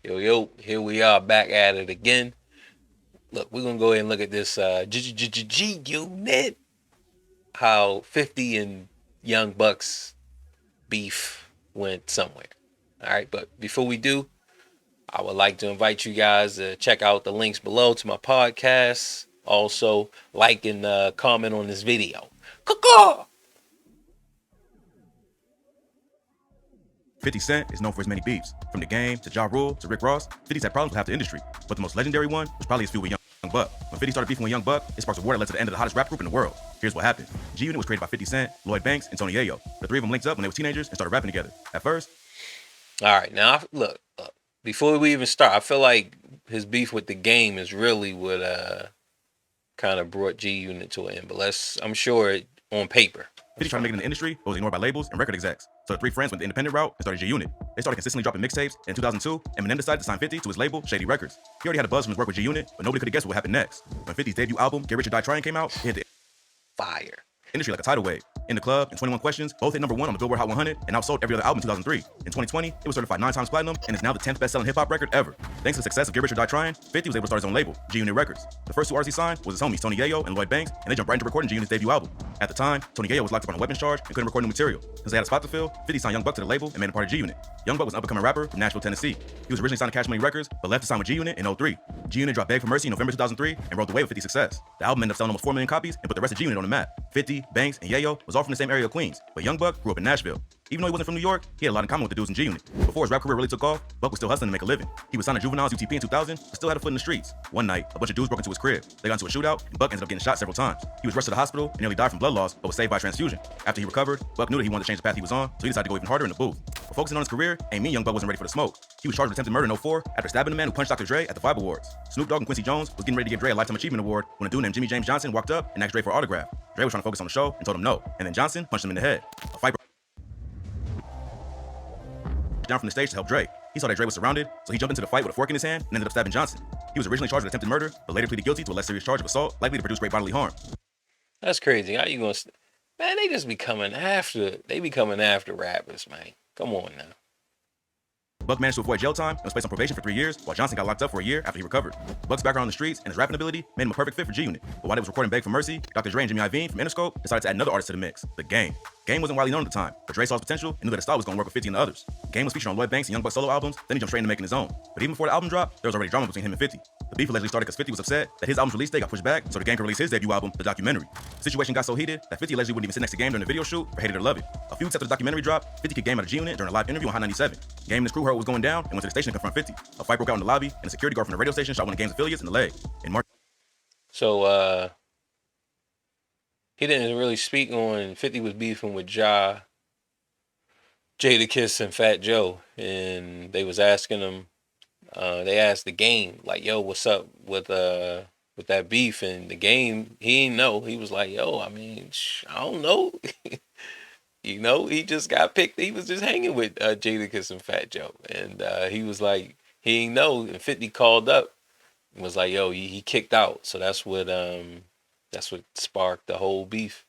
Yo, here we are back at it again. Look, we're gonna go ahead and look at this G Unit. How 50 and Young Bucks beef went somewhere. All right, but before we do, I would like to invite you guys to check out the links below to my podcast. Also, like and comment on this video. Caw-caw! 50 Cent is known for his many beefs. From The Game to Ja Rule to Rick Ross, 50's had problems with half the industry. But the most legendary one was probably his feud with Young Buck. When 50 started beefing with Young Buck, it sparked a war that led to the end of the hottest rap group in the world. Here's what happened. G Unit was created by 50 Cent, Lloyd Banks, and Tony Yayo. The three of them linked up when they were teenagers and started rapping together. At first, All right, now look. Before we even start, I feel like his beef with The Game is really what kind of brought G Unit to an end. But I'm sure on paper. 50 tried to make it in the industry, but was ignored by labels and record execs. So the three friends went the independent route and started G Unit. They started consistently dropping mixtapes. In 2002, Eminem decided to sign 50 to his label, Shady Records. He already had a buzz from his work with G Unit, but nobody could have guessed what would happen next. When 50's debut album, Get Rich or Die Trying, came out, it hit the Fire. industry like a tidal wave. In the Club and 21 Questions both hit #1 on the Billboard Hot 100 and outsold every other album in 2003. In 2020, it was certified 9 times platinum and is now the 10th best-selling hip-hop record ever. Thanks to the success of Get Rich or Die Trying, 50 was able to start his own label, G Unit Records. The first two artists he signed was his homies Tony Yayo and Lloyd Banks, and they jumped right into recording G Unit's debut album. At the time, Tony Yayo was locked up on a weapons charge and couldn't record new material. Since they had a spot to fill, 50 signed Young Buck to the label and made him part of G Unit. Young Buck was an up-and-coming rapper from Nashville, Tennessee. He was originally signed to Cash Money Records, but left to sign with G Unit in 2003. G Unit dropped Beg for Mercy in November 2003 and rode the wave of 50's success. The album ended up selling almost 4 million copies and put the rest of G Unit on the map. 50, Banks, and Yayo was all from the same area of Queens, but Young Buck grew up in Nashville. Even though he wasn't from New York, he had a lot in common with the dudes in G Unit. Before his rap career really took off, Buck was still hustling to make a living. He was signed to Juvenile's UTP in 2000, but still had a foot in the streets. One night, a bunch of dudes broke into his crib. They got into a shootout, and Buck ended up getting shot several times. He was rushed to the hospital and nearly died from blood loss, but was saved by a transfusion. After he recovered, Buck knew that he wanted to change the path he was on, so he decided to go even harder in the booth. But focusing on his career ain't mean Young Buck wasn't ready for the smoke. He was charged with attempted murder in 2004 after stabbing the man who punched Dr. Dre at the Vibe Awards. Snoop Dogg and Quincy Jones was getting ready to give Dre a Lifetime Achievement Award when a dude named Jimmy James Johnson walked up and asked Dre for an autograph. Dre was trying to focus on the show and told him no, and then Johnson punched him in the head. A fight down from the stage to help Dre. He saw that Dre was surrounded, so he jumped into the fight with a fork in his hand and ended up stabbing Johnson. He was originally charged with attempted murder, but later pleaded guilty to a less serious charge of assault, likely to produce great bodily harm. That's crazy. How you gonna? Man, they just be coming after. They be coming after rappers, man. Come on now. Buck managed to avoid jail time and was placed on probation for 3 years, while Johnson got locked up for a year after he recovered. Buck's background on the streets and his rapping ability made him a perfect fit for G Unit. But while they was recording Beg for Mercy, Dr. Dre and Jimmy Iovine from Interscope decided to add another artist to the mix, The Game. Game wasn't widely known at the time, but Dre saw his potential and knew that his style was going to work with 50 and the others. Game was featured on Lloyd Banks and Young Buck's solo albums, then he jumped straight into making his own. But even before the album dropped, there was already drama between him and 50. The beef allegedly started because 50 was upset that his album's release date got pushed back so The Game could release his debut album, The Documentary. The situation got so heated that 50 allegedly wouldn't even sit next to Game during the video shoot or hated or loved it. A few weeks after the documentary dropped, 50 kicked Game out of G Unit during a live interview on Hot 97. Game and his crew heard what was going down and went to the station to confront 50. A fight broke out in the lobby, and a security guard from the radio station shot one of Game's affiliates in the leg. In March, So he didn't really speak on 50 was beefing with Jadakiss and Fat Joe, and they was asking him. They asked The Game like, "Yo, what's up with that beef?" And The Game, he didn't know. He was like, "Yo, I mean, I don't know." He just got picked. He was just hanging with Jadakiss and Fat Joe, and he was like, he didn't know. And 50 called up and was like, "Yo, he kicked out." So that's what sparked the whole beef.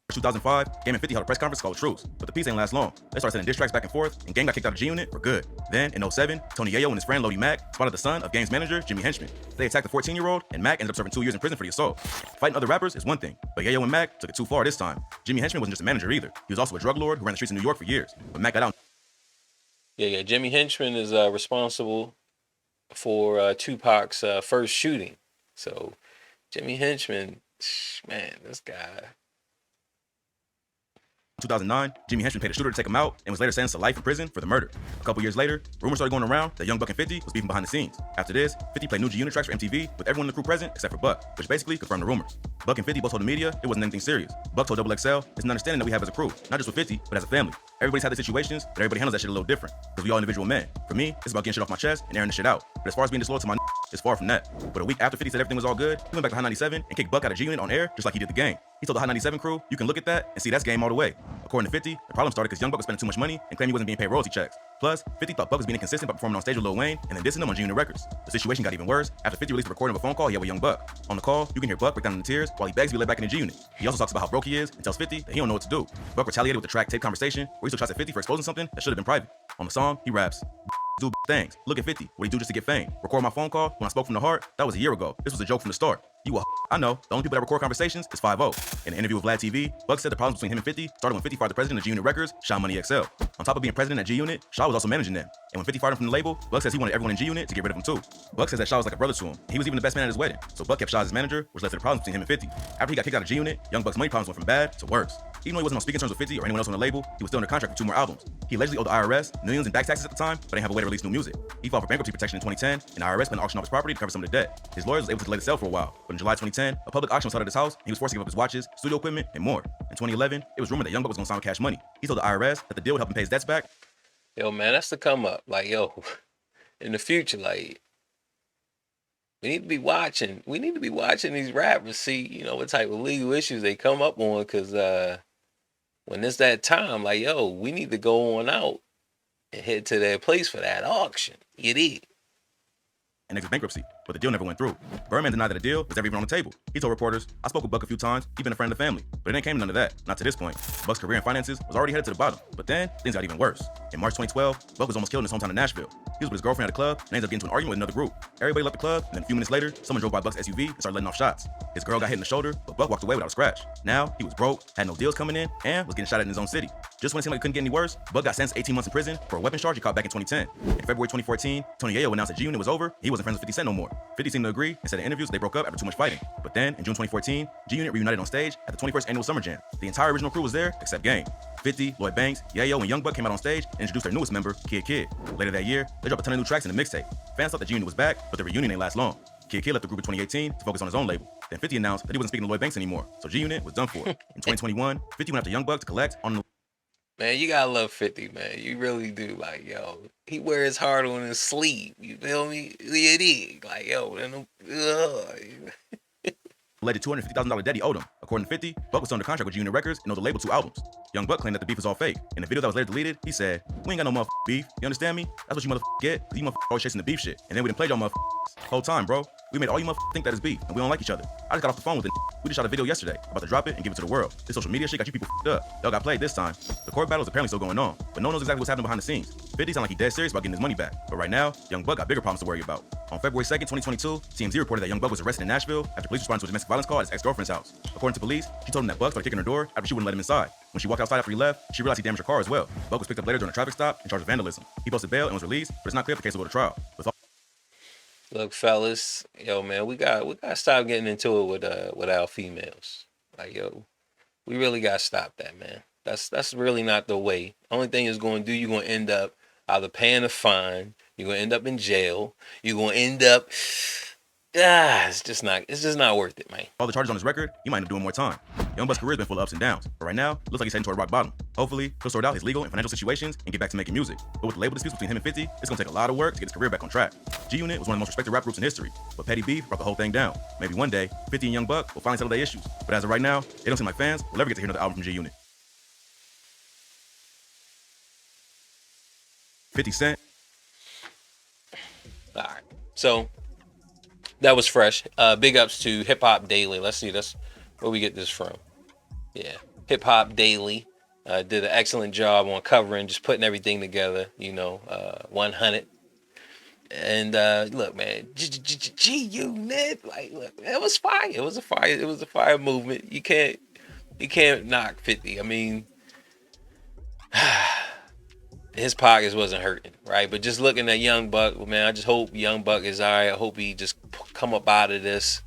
2005, Game and 50 held a press conference called Truce, but the peace ain't last long. They started sending diss tracks back and forth, and Game got kicked out of G Unit for good. Then, in 2007, Tony Yayo and his friend Lodi Mack spotted the son of Game's manager, Jimmy Henchman. They attacked the 14-year-old, and Mack ended up serving 2 years in prison for the assault. Fighting other rappers is one thing, but Yayo and Mack took it too far this time. Jimmy Henchman wasn't just a manager either. He was also a drug lord who ran the streets in New York for years. But Mack got out. Yeah. Jimmy Henchman is responsible for Tupac's first shooting. So Jimmy Henchman, man, this guy. 2009, Jimmy Henchman paid a shooter to take him out and was later sentenced to life in prison for the murder. A couple years later, rumors started going around that Young Buck and 50 was beefing behind the scenes. After this, 50 played new G Unit tracks for MTV with everyone in the crew present except for Buck, which basically confirmed the rumors. Buck and 50 both told the media it wasn't anything serious. Buck told Double XL, it's an understanding that we have as a crew, not just with 50, but as a family. Everybody's had their situations, but everybody handles that shit a little different, because we all individual men. For me, it's about getting shit off my chest and airing the shit out. But as far as being disloyal to my it's far from that. But a week after 50 said everything was all good, he went back to Hot 97 and kicked Buck out of G Unit on air just like he did The Game. He told the Hot 97 crew, you can look at that and see that's Game all the way. According to 50, the problem started because Young Buck was spending too much money and claimed he wasn't being paid royalty checks. Plus, 50 thought Buck was being inconsistent by performing on stage with Lil Wayne and then dissing him on G Unit Records. The situation got even worse after 50 released a recording of a phone call he had with Young Buck. On the call, you can hear Buck break down in tears while he begs to be let back in the G Unit. He also talks about how broke he is and tells 50 that he don't know what to do. Buck retaliated with the track Tape Conversation, where he still shots at 50 for exposing something that should have been private. On the song, he raps, do things. Look at 50. What he do just to get fame? Record my phone call when I spoke from the heart? That was a year ago. This was a joke from the start. You a I know. The only people that record conversations is 5-0. In an interview with Vlad TV, Buck said the problems between him and 50 started when 50 fired the president of G Unit Records, Shaw Money XL. On top of being president at G Unit, Shaw was also managing them. And when 50 fired him from the label, Buck says he wanted everyone in G Unit to get rid of him too. Buck says that Shaw was like a brother to him. He was even the best man at his wedding. So Buck kept Shaw as his manager, which led to the problems between him and 50. After he got kicked out of G Unit, Young Buck's money problems went from bad to worse. Even though he wasn't on speaking terms with 50 or anyone else on the label, he was still under contract for 2 more albums. He allegedly owed the IRS millions in back taxes at the time, but didn't have a way to release new music. He filed for bankruptcy protection in 2010, and the IRS planned to auction off his property to cover some of the debt. His lawyers was able to delay the sale for a while, but in July 2010, a public auction was held at his house, and he was forced to give up his watches, studio equipment, and more. In 2011, it was rumored that Young Buck was going to sign with Cash Money. He told the IRS that the deal would help him pay his debts back. Yo, man, that's the come up. Like, yo, in the future, like, we need to be watching. We need to be watching these rappers, see, what type of legal issues they come up on, because when it's that time, like, yo, we need to go on out and head to their place for that auction. You dig? And exit bankruptcy, but the deal never went through. Birdman denied that the deal was ever even on the table. He told reporters, I spoke with Buck a few times, he's been a friend of the family, but it ain't came to none of that, not to this point. Buck's career and finances was already headed to the bottom, but then things got even worse. In March 2012, Buck was almost killed in his hometown of Nashville. He was with his girlfriend at a club and ended up getting into an argument with another group. Everybody left the club, and then a few minutes later, someone drove by Buck's SUV and started letting off shots. His girl got hit in the shoulder, but Buck walked away without a scratch. Now, he was broke, had no deals coming in, and was getting shot at in his own city. Just when it seemed like it couldn't get any worse, Buck got sentenced 18 months in prison for a weapons charge he caught back in 2010. In February 2014, Tony Yayo announced that G Unit was over, he wasn't friends with 50 Cent no more. 50 seemed to agree and said in interviews they broke up after too much fighting. But then, in June 2014, G Unit reunited on stage at the 21st Annual Summer Jam. The entire original crew was there, except Game. 50, Lloyd Banks, Yayo, and Young Buck came out on stage and introduced their newest member, Kid Kid. Later that year, they dropped a ton of new tracks in the mixtape. Fans thought that G Unit was back, but the reunion ain't last long. Kid Kid left the group in 2018 to focus on his own label. Then 50 announced that he wasn't speaking to Lloyd Banks anymore, so G Unit was done for. In 2021, 50 went after Young Buck to collect on the... Man, you gotta love 50, man. You really do. Like, yo, he wears his heart on his sleeve. You feel me? It is. Like, yo, alleged $250,000 debt he owed him. According to 50, Buck was under contract with G Unit Records and owed the label 2 albums. Young Buck claimed that the beef was all fake. In the video that was later deleted, he said, we ain't got no beef. You understand me? That's what you get, because you always chasing the beef shit. And then we didn't play y'all whole time, bro. We made all you think that is beef, and we don't like each other. I just got off the phone with it. We just shot a video yesterday, about to drop it and give it to the world. This social media shit got you people up. Y'all got played this time. The court battle is apparently still going on, but no one knows exactly what's happening behind the scenes. 50 sound like he's dead serious about getting his money back. But right now, Young Buck got bigger problems to worry about. On February 2nd, 2022, TMZ reported that Young Buck was arrested in Nashville after police responded to a domestic violence call at his ex-girlfriend's house. According to police, she told him that Buck started kicking her door after she wouldn't let him inside. When she walked outside after he left, she realized he damaged her car as well. Buck was picked up later during a traffic stop and charged with vandalism. He posted bail and was released, but it's not clear if the case will go to trial. Look, fellas, yo, man, we got to stop getting into it with our females. Like, yo, we really got to stop that, man. That's really not the way. Only thing it's going to do, you're going to end up either paying a fine, you're going to end up in jail, you're going to end up... it's just not worth it, man. All the charges on his record, he might end up doing more time. Young Buck's career's been full of ups and downs, but right now, it looks like he's heading toward rock bottom. Hopefully, he'll sort out his legal and financial situations and get back to making music. But with the label disputes between him and 50, it's gonna take a lot of work to get his career back on track. G Unit was one of the most respected rap groups in history, but petty beef brought the whole thing down. Maybe one day, 50 and Young Buck will finally settle their issues. But as of right now, it don't seem like fans will ever get to hear another album from G Unit. 50 Cent. All right, so that was fresh. Big ups to Hip Hop Daily. Let's see, that's where we get this from. Yeah, Hip Hop Daily did an excellent job on covering, just putting everything together. 100. And look, man, G Unit, like, look, it was fire. It was a fire movement. You can't knock 50. I mean, his pockets wasn't hurting, right? But just looking at Young Buck, man, I just hope Young Buck is all right. I hope he just come up out of this.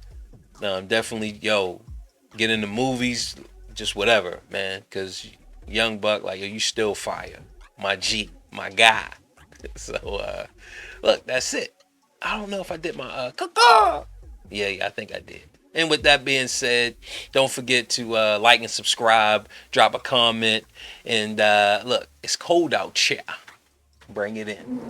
Definitely, get in the movies, just whatever, man. Because Young Buck, like, you still fire. My G, my guy. So, look, that's it. I don't know if I did my, Yeah, I think I did. And with that being said, don't forget to like and subscribe, drop a comment, and look, it's cold out here. Bring it in.